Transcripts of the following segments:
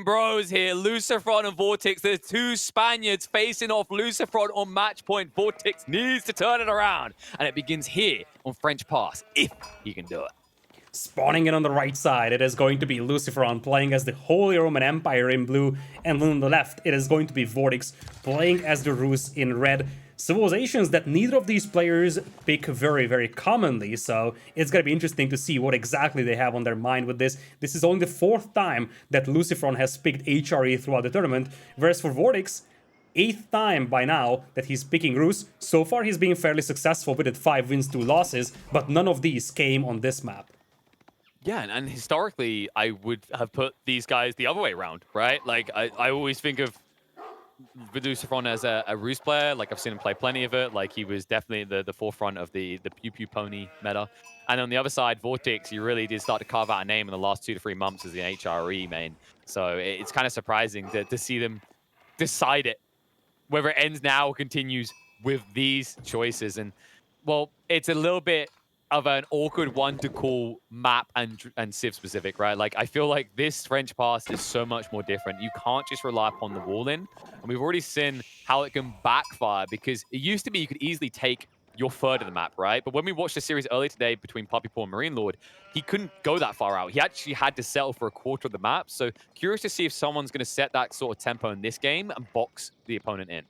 Bros here, LucifroN and VortiX. There's two Spaniards facing off. LucifroN on match point. VortiX needs to turn it around. And it begins here on French Pass, if he can do it. Spawning in on the right side, it is going to be LucifroN playing as the Holy Roman Empire in blue, and on the left, it is going to be VortiX playing as the Rus in red. Civilizations that neither of these players pick very, very commonly, so it's gonna be interesting to see what exactly they have on their mind with this. This is only the fourth time that LucifroN has picked HRE throughout the tournament, whereas for VortiX, 8th time by now that he's picking Rus. So far he's been fairly successful with it, 5 wins, 2 losses, but none of these came on this map. Yeah, and historically, I would have put these guys the other way around, right? Like, I always think of LucifroN as a Rus player. Like, I've seen him play plenty of it. Like, he was definitely the forefront of the Pew Pew Pony meta. And on the other side, VortiX, he really did start to carve out a name in the last 2 to 3 months as the HRE main. So it's kind of surprising to see them decide it, whether it ends now or continues with these choices. And, well, it's a little bit of an awkward one to call map and Civ specific, right? Like, I feel like this French Pass is so much more different. You can't just rely upon the wall in. And we've already seen how it can backfire, because it used to be you could easily take your third of the map, right? But when we watched the series earlier today between Puppy Paw and Marine Lord, he couldn't go that far out. He actually had to settle for a quarter of the map. So curious to see if someone's going to set that sort of tempo in this game and box the opponent in.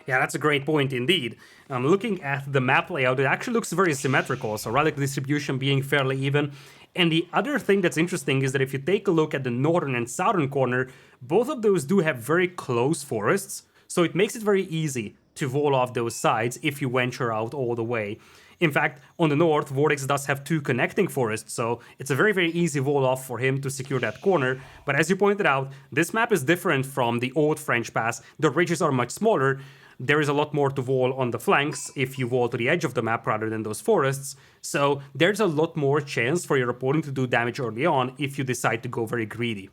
Yeah, that's a great point indeed. Looking at the map layout, it actually looks very symmetrical, so relic distribution being fairly even. And the other thing that's interesting is that if you take a look at the northern and southern corner, both of those do have very close forests, so it makes it very easy to wall off those sides if you venture out all the way. In fact, on the north, VortiX does have 2 connecting forests, so it's a very, very easy wall off for him to secure that corner. But as you pointed out, this map is different from the old French Pass. The ridges are much smaller. There is a lot more to wall on the flanks if you wall to the edge of the map rather than those forests. So there's a lot more chance for your opponent to do damage early on if you decide to go very greedy.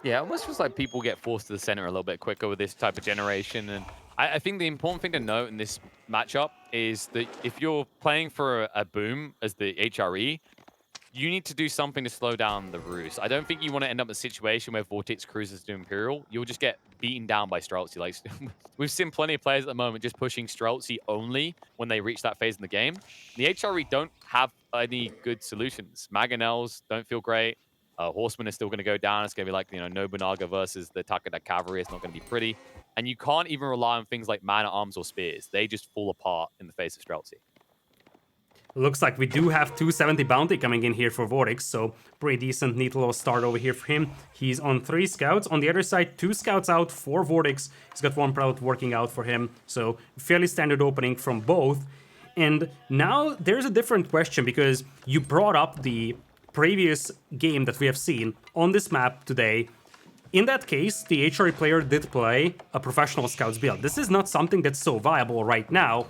Yeah, it almost feels like people get forced to the center a little bit quicker with this type of generation. And I think the important thing to note in this matchup is that if you're playing for a boom as the HRE, you need to do something to slow down the Rus. I don't think you want to end up in a situation where VortiX cruises to Imperial. You'll just get beaten down by Streltsy. Like, we've seen plenty of players at the moment just pushing Streltsy only when they reach that phase in the game. The HRE don't have any good solutions. Mangonels don't feel great. Horsemen are still going to go down. It's going to be like, Nobunaga versus the Takeda cavalry. It's not going to be pretty. And you can't even rely on things like man-at-arms or spears. They just fall apart in the face of Streltsy. Looks like we do have 270 bounty coming in here for VortiX, so pretty decent, neat little start over here for him. He's on 3 scouts. On the other side, 2 scouts out for VortiX. He's got 1 proud working out for him, so fairly standard opening from both. And now there's a different question, because you brought up the previous game that we have seen on this map today. In that case, the HRE player did play a professional scouts build. This is not something that's so viable right now,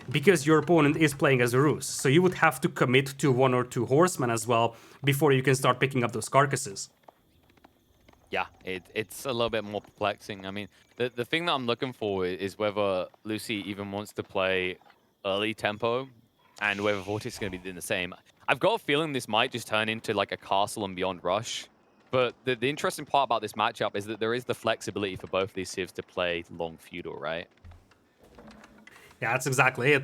because your opponent is playing as a Rus, so you would have to commit to 1 or 2 horsemen as well before you can start picking up those carcasses. Yeah, it's a little bit more perplexing. I mean, the thing that I'm looking for is whether Lucy even wants to play early tempo, and whether VortiX is going to be doing the same. I've got a feeling this might just turn into like a castle and beyond rush. But the interesting part about this matchup is that there is the flexibility for both these civs to play long feudal, right? Yeah, that's exactly it.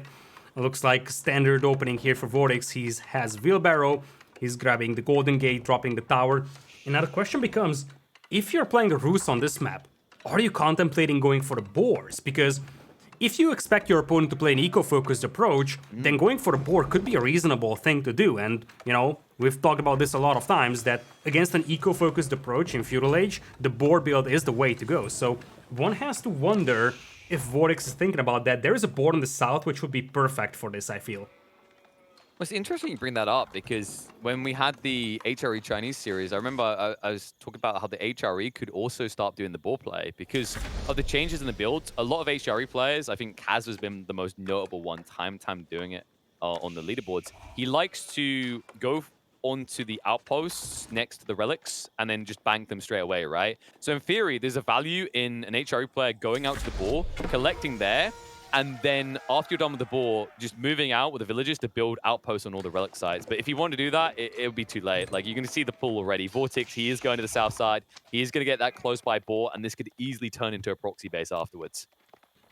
It looks like standard opening here for VortiX. He has Wheelbarrow, he's grabbing the Golden Gate, dropping the tower. And now the question becomes, if you're playing a Rus on this map, are you contemplating going for the boars? Because if you expect your opponent to play an eco-focused approach, then going for the boar could be a reasonable thing to do. And, we've talked about this a lot of times, that against an eco-focused approach in Feudal Age, the boar build is the way to go. So one has to wonder if VortiX is thinking about that. There is a board in the south which would be perfect for this, I feel. Well, it's interesting you bring that up, because when we had the HRE Chinese series, I remember I was talking about how the HRE could also start doing the boar play because of the changes in the build. A lot of HRE players, I think Kaz has been the most notable one, time doing it on the leaderboards. He likes to go onto the outposts next to the relics and then just bank them straight away, right? So in theory, there's a value in an HRE player going out to the boar, collecting there, And then after you're done with the boar, just moving out with the villagers to build outposts on all the relic sites. But if you want to do that, it'll be too late. Like, you're going to see the pull already. VortiX, he is going to the south side. He is going to get that close by boar, and this could easily turn into a proxy base afterwards.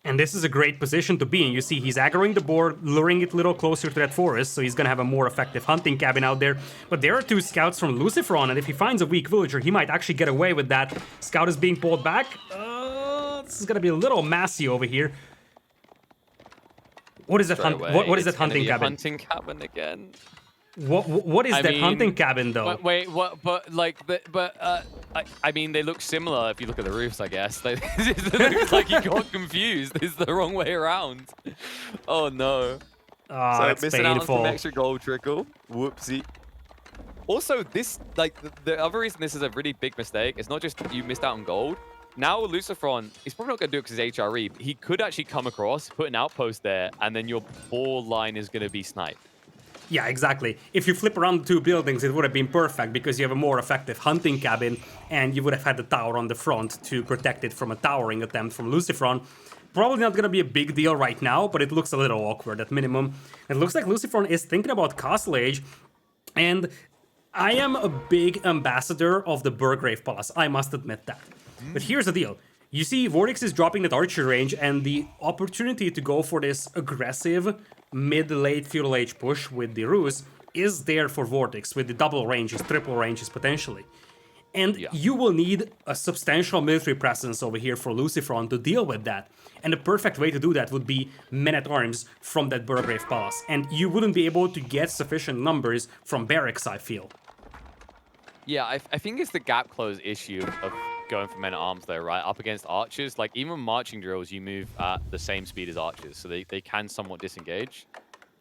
And this is a great position to be in. You see, he's aggroing the boar, luring it a little closer to that forest, so he's gonna have a more effective hunting cabin out there. But there are 2 scouts from LucifroN, and if he finds a weak villager, he might actually get away with that. Scout is being pulled back. This is gonna be a little messy over here. What is that? What is that hunting cabin? Hunting cabin again. What is that hunting cabin though? Wait, what? I mean, they look similar if you look at the roofs, I guess. Like, it looks like you got confused. It's the wrong way around. Oh no. Oh, so that's missing painful. out on some extra gold trickle. Whoopsie. Also, this, like, the other reason this is a really big mistake, it's not just you missed out on gold. Now LucifroN, he's probably not going to do it because he's HRE. But he could actually come across, put an outpost there, and then your boar line is going to be sniped. Yeah, exactly. If you flip around the 2 buildings, it would have been perfect because you have a more effective hunting cabin and you would have had the tower on the front to protect it from a towering attempt from LucifroN. Probably not going to be a big deal right now, but it looks a little awkward at minimum. It looks like LucifroN is thinking about Castle Age, and I am a big ambassador of the Burgrave Palace, I must admit that. But here's the deal. You see, VortiX is dropping that archery range, and the opportunity to go for this aggressive mid-late Feudal Age push with the Ruse is there for VortiX, with the double ranges, triple ranges potentially. And you will need a substantial military presence over here for LucifroN to deal with that. And the perfect way to do that would be men-at-arms from that Burgrave Palace. And you wouldn't be able to get sufficient numbers from barracks, I feel. Yeah, I think it's the gap close issue of going for men-at-arms though, right? Up against archers. Like, even marching drills, you move at the same speed as archers, so they can somewhat disengage.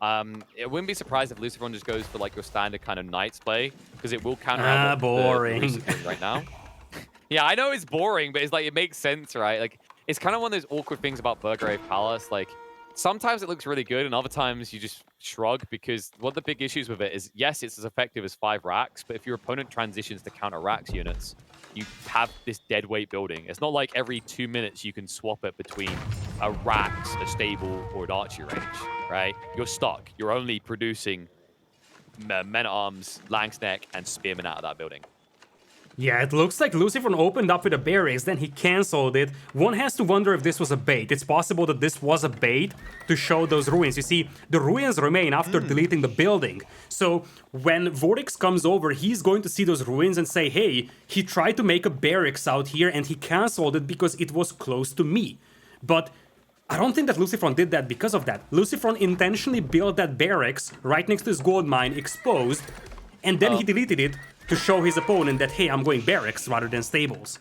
It wouldn't be surprised if LucifroN just goes for like your standard kind of knights play, because it will counteract boring right now. Yeah, I know it's boring, but it's like, it makes sense, right? Like, it's kind of one of those awkward things about Burgrave Palace. Like, sometimes it looks really good, and other times you just shrug, because one of the big issues with it is, yes, it's as effective as 5 racks, but if your opponent transitions to counter racks units, you have this dead weight building. It's not like every 2 minutes you can swap it between a racks, a stable, or an archery range, right? You're stuck. You're only producing men-at-arms, langsneck, and spearmen out of that building. Yeah, it looks like LucifroN opened up with a barracks, then he cancelled it. One has to wonder if this was a bait. It's possible that this was a bait to show those ruins. You see, the ruins remain after deleting the building. So when VortiX comes over, he's going to see those ruins and say, hey, he tried to make a barracks out here and he cancelled it because it was close to me. But I don't think that LucifroN did that because of that. LucifroN intentionally built that barracks right next to his gold mine, exposed, and then he deleted it to show his opponent that, hey, I'm going barracks rather than stables.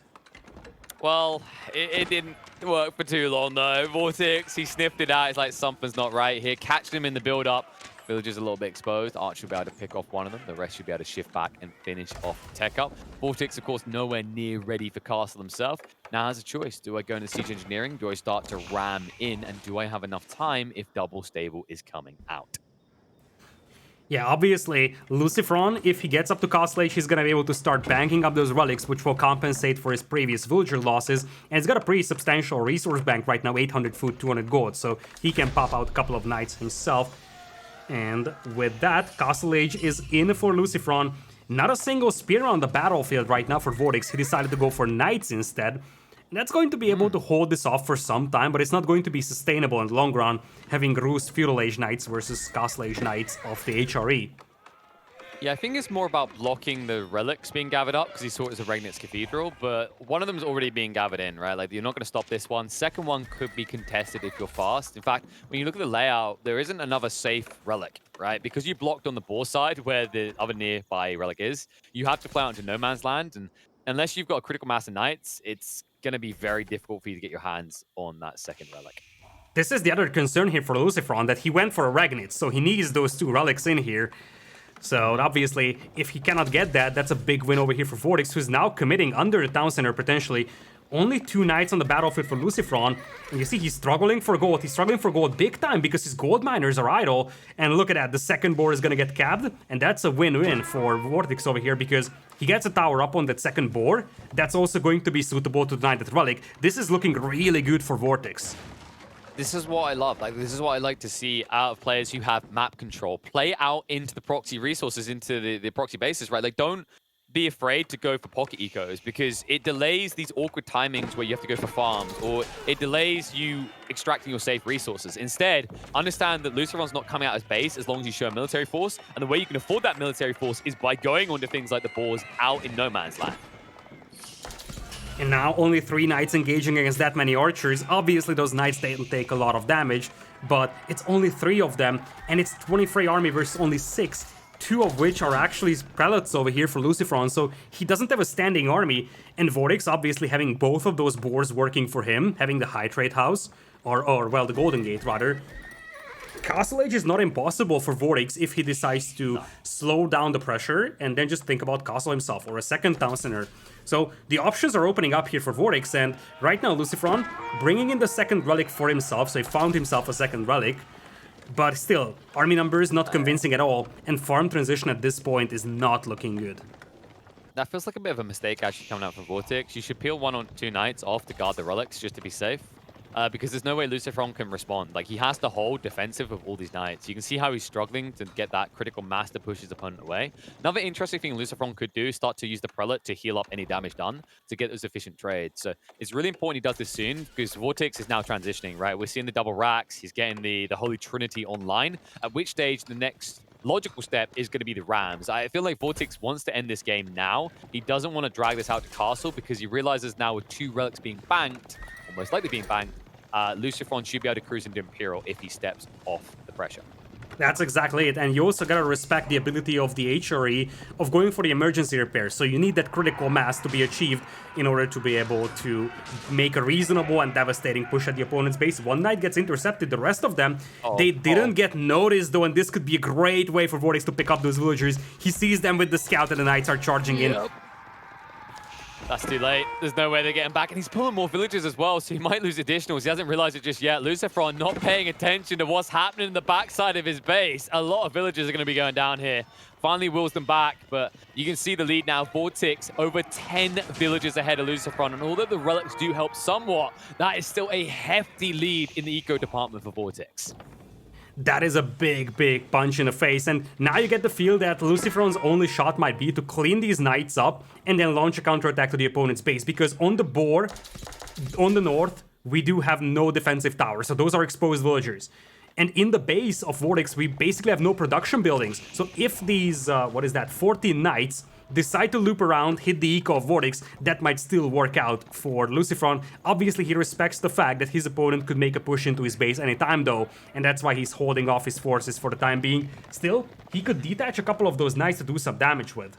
Well, it didn't work for too long, though. VortiX, he sniffed it out. It's like, something's not right here. Catched him in the build-up. Villager's a little bit exposed. Archer will be able to pick off one of them. The rest should be able to shift back and finish off the tech up. VortiX, of course, nowhere near ready for castle himself. Now has a choice. Do I go into siege engineering? Do I start to ram in? And do I have enough time if double stable is coming out? Yeah, obviously, LucifroN, if he gets up to Castle Age, he's gonna be able to start banking up those relics, which will compensate for his previous villager losses. And he's got a pretty substantial resource bank right now, 800 food, 200 gold, so he can pop out a couple of knights himself. And with that, Castle Age is in for LucifroN. Not a single spear on the battlefield right now for VortiX. He decided to go for knights instead. That's going to be able to hold this off for some time, but it's not going to be sustainable in the long run, having Roost Feudal Age Knights versus Castle Age Knights of the HRE. Yeah, I think it's more about blocking the relics being gathered up, because he saw it as a Regnitz Cathedral, but one of them is already being gathered in, right? Like, you're not going to stop this one. Second one could be contested if you're fast. In fact, when you look at the layout, there isn't another safe relic, right? Because you blocked on the boar side, where the other nearby relic is, you have to play out into no man's land, and unless you've got a critical mass of knights, it's going to be very difficult for you to get your hands on that second relic. This is the other concern here for LucifroN, that he went for a Regnitz, so he needs those 2 relics in here. So obviously, if he cannot get that, that's a big win over here for VortiX, who's now committing under the town center potentially. Only 2 knights on the battlefield for LucifroN, and you see he's struggling for gold. He's struggling for gold big time because his gold miners are idle. And look at that, the second boar is gonna get capped, and that's a win-win for VortiX over here because he gets a tower up on that second boar. That's also going to be suitable to deny that relic. This is looking really good for VortiX. this is what I love. Like, this is what I like to see out of players who have map control. Play out into the proxy resources, into the proxy bases, right? Like, don't be afraid to go for pocket ecos, because it delays these awkward timings where you have to go for farms, or it delays you extracting your safe resources. Instead, understand that LucifroN's not coming out as base as long as you show a military force, and the way you can afford that military force is by going onto things like the boars out in no man's land. And now only 3 knights engaging against that many archers. Obviously those knights don't take a lot of damage, but it's only 3 of them, and it's 23 army versus only 6. 2 of which are actually prelates over here for LucifroN, so he doesn't have a standing army. And VortiX obviously having both of those boars working for him, having the High Trade House, or well, the Golden Gate rather. Castle Age is not impossible for VortiX if he decides to slow down the pressure and then just think about Castle himself, or a second Town Center. So the options are opening up here for VortiX, and right now LucifroN bringing in the second relic for himself, so he found himself a second relic. But still, army numbers not convincing at all, and farm transition at this point is not looking good. That feels like a bit of a mistake actually coming out from VortiX. You should peel 1 or 2 knights off to guard the relics just to be safe. Because there's no way LucifroN can respond. Like, he has to hold defensive of all these knights. You can see how he's struggling to get that critical mass to push his opponent away. Another interesting thing LucifroN could do is start to use the prelate to heal up any damage done to get those efficient trades. So it's really important he does this soon, because VortiX is now transitioning, right? We're seeing the double racks. He's getting the Holy Trinity online, at which stage the next logical step is going to be the Rams. I feel like VortiX wants to end this game now. He doesn't want to drag this out to Castle, because he realizes now with 2 relics being banked, or most likely being banked, LucifroN should be able to cruise into Imperial if he steps off the pressure. That's exactly it, and you also gotta respect the ability of the HRE of going for the emergency repairs, so you need that critical mass to be achieved in order to be able to make a reasonable and devastating push at the opponent's base. 1 knight gets intercepted, the rest of them, they didn't get noticed though, and this could be a great way for VortiX to pick up those villagers. He sees them with the scout and the knights are charging in. That's too late. There's no way they're getting back. And he's pulling more villagers as well, so he might lose additionals. He hasn't realized it just yet. LucifroN not paying attention to what's happening in the backside of his base. A lot of villagers are going to be going down here. Finally wills them back, but you can see the lead now. VortiX over 10 villagers ahead of LucifroN. And although the relics do help somewhat, that is still a hefty lead in the eco department for VortiX. That is a big, big punch in the face, and now you get the feel that LucifroN's only shot might be to clean these knights up and then launch a counterattack to the opponent's base, because on the board, on the north, we do have no defensive towers, so those are exposed villagers. And in the base of VortiX, we basically have no production buildings, so if these, 14 knights decide to loop around, hit the eco of VortiX, that might still work out for LucifroN. Obviously, he respects the fact that his opponent could make a push into his base anytime though, and that's why he's holding off his forces for the time being. Still, he could detach a couple of those knights to do some damage with.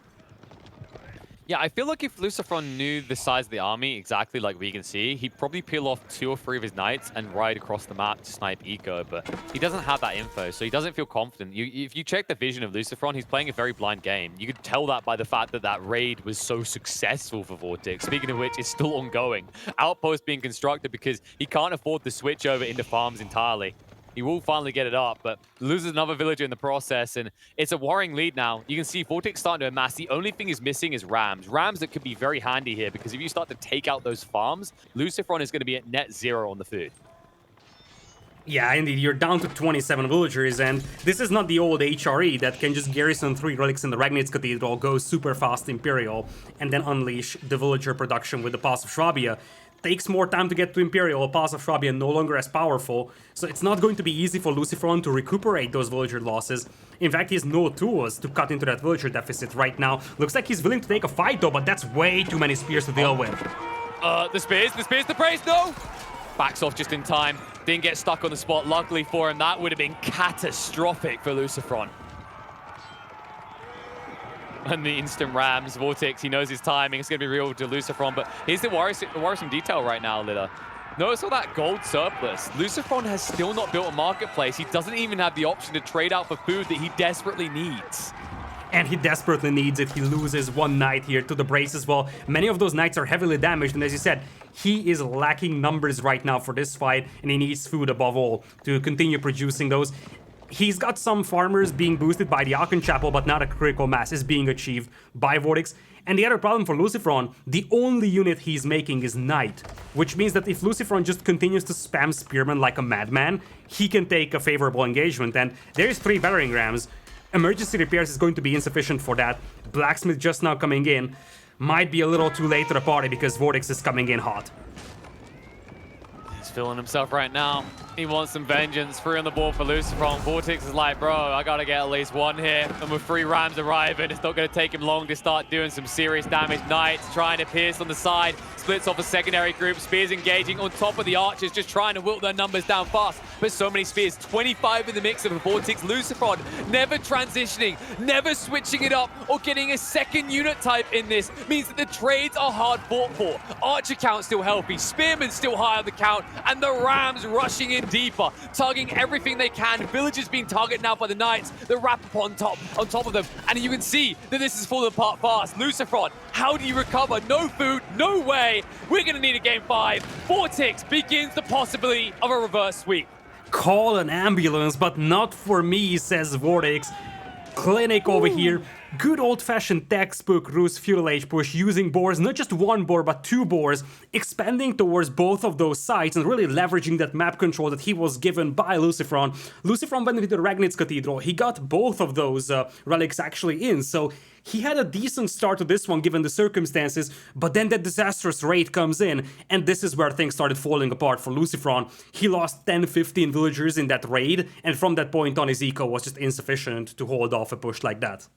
Yeah, I feel like if LucifroN knew the size of the army exactly like we can see, he'd probably peel off 2 or 3 of his knights and ride across the map to snipe eco, but he doesn't have that info, so he doesn't feel confident. If you check the vision of LucifroN, he's playing a very blind game. You could tell that by the fact that that raid was so successful for VortiX. Speaking of which, it's still ongoing. Outpost being constructed because he can't afford to switch over into farms entirely. He will finally get it up, but loses another villager in the process, and it's a worrying lead now. You can see VortiX starting to amass. The only thing he's missing is Rams. Rams that could be very handy here, because if you start to take out those farms, LucifroN is going to be at net 0 on the food. Yeah, indeed, you're down to 27 villagers, and this is not the old HRE that can just garrison 3 relics in the Ragnitz Cathedral, go super fast Imperial, and then unleash the villager production with the Pass of Swabia. Takes more time to get to Imperial, Pass of Swabia no longer as powerful, so it's not going to be easy for LucifroN to recuperate those villager losses. In fact, he has no tools to cut into that villager deficit right now. Looks like he's willing to take a fight though, but that's way too many spears to deal with. The spears, the praise, no! Backs off just in time, didn't get stuck on the spot. Luckily for him, that would have been catastrophic for LucifroN. And the instant Rams, VortiX, he knows his timing. It's going to be real to LucifroN, but here's the worrisome detail right now, Lida. Notice all that gold surplus. LucifroN has still not built a marketplace. He doesn't even have the option to trade out for food that he desperately needs. And he desperately needs it. He loses 1 knight here to the brace as well. Many of those knights are heavily damaged, and as you said, he is lacking numbers right now for this fight, and he needs food above all to continue producing those. He's got some farmers being boosted by the Aachen Chapel, but not a critical mass is being achieved by VortiX. And the other problem for LucifroN, the only unit he's making is Knight. which means that if LucifroN just continues to spam Spearman like a madman, he can take a favorable engagement. And there's 3 battering rams. Emergency repairs is going to be insufficient for that. Blacksmith just now coming in. Might be a little too late to the party because VortiX is coming in hot. He's feeling himself right now. He wants some vengeance. 3 on the board for LucifroN. VortiX is like, bro, I gotta get at least 1 here. And with 3 rams arriving, it's not gonna take him long to start doing some serious damage. Knights trying to pierce on the side. Splits off a secondary group. Spears engaging on top of the archers, just trying to wilt their numbers down fast. But so many spears. 25 in the mix of a VortiX. LucifroN never transitioning, never switching it up, or getting a second unit type in this. Means that the trades are hard fought for. Archer count still healthy. Spearman still high on the count. And the rams rushing in deeper, targeting everything they can. Villagers being targeted now by the Knights. The wrap up on top of them. And you can see that this is falling apart fast. LucifroN, how do you recover? No food, no way. We're going to need a game 5. VortiX begins the possibility of a reverse sweep. Call an ambulance, but not for me, says VortiX. Clinic over here. Good old-fashioned textbook Rus Feudal Age push using boars, not just 1 boar, but 2 boars, expanding towards both of those sites and really leveraging that map control that he was given by LucifroN. LucifroN went into the Ragnitz Cathedral. He got both of those relics actually in, so he had a decent start to this one given the circumstances, but then that disastrous raid comes in, and this is where things started falling apart for LucifroN. He lost 10-15 villagers in that raid, and from that point on his eco was just insufficient to hold off a push like that.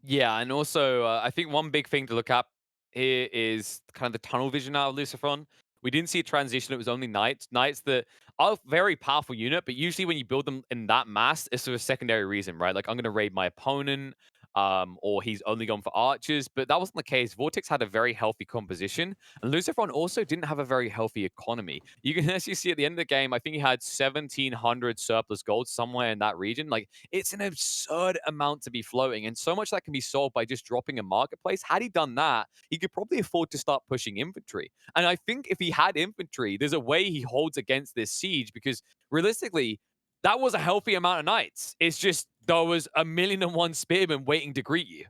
Yeah, and also, I think one big thing to look up here is kind of the tunnel vision out of LucifroN. We didn't see a transition, it was only Knights. Knights that are a very powerful unit, but usually when you build them in that mass, it's for a secondary reason, right? Like, I'm going to raid my opponent, or he's only gone for archers, but that wasn't the case. VortiX had a very healthy composition, and LucifroN also didn't have a very healthy economy. You can actually see at the end of the game, I think he had 1,700 surplus gold somewhere in that region. Like, it's an absurd amount to be floating, and so much that can be solved by just dropping a marketplace. Had he done that, he could probably afford to start pushing infantry. And I think if he had infantry, there's a way he holds against this siege, because realistically, that was a healthy amount of Knights. It's just there was 1,000,001 spearmen waiting to greet you.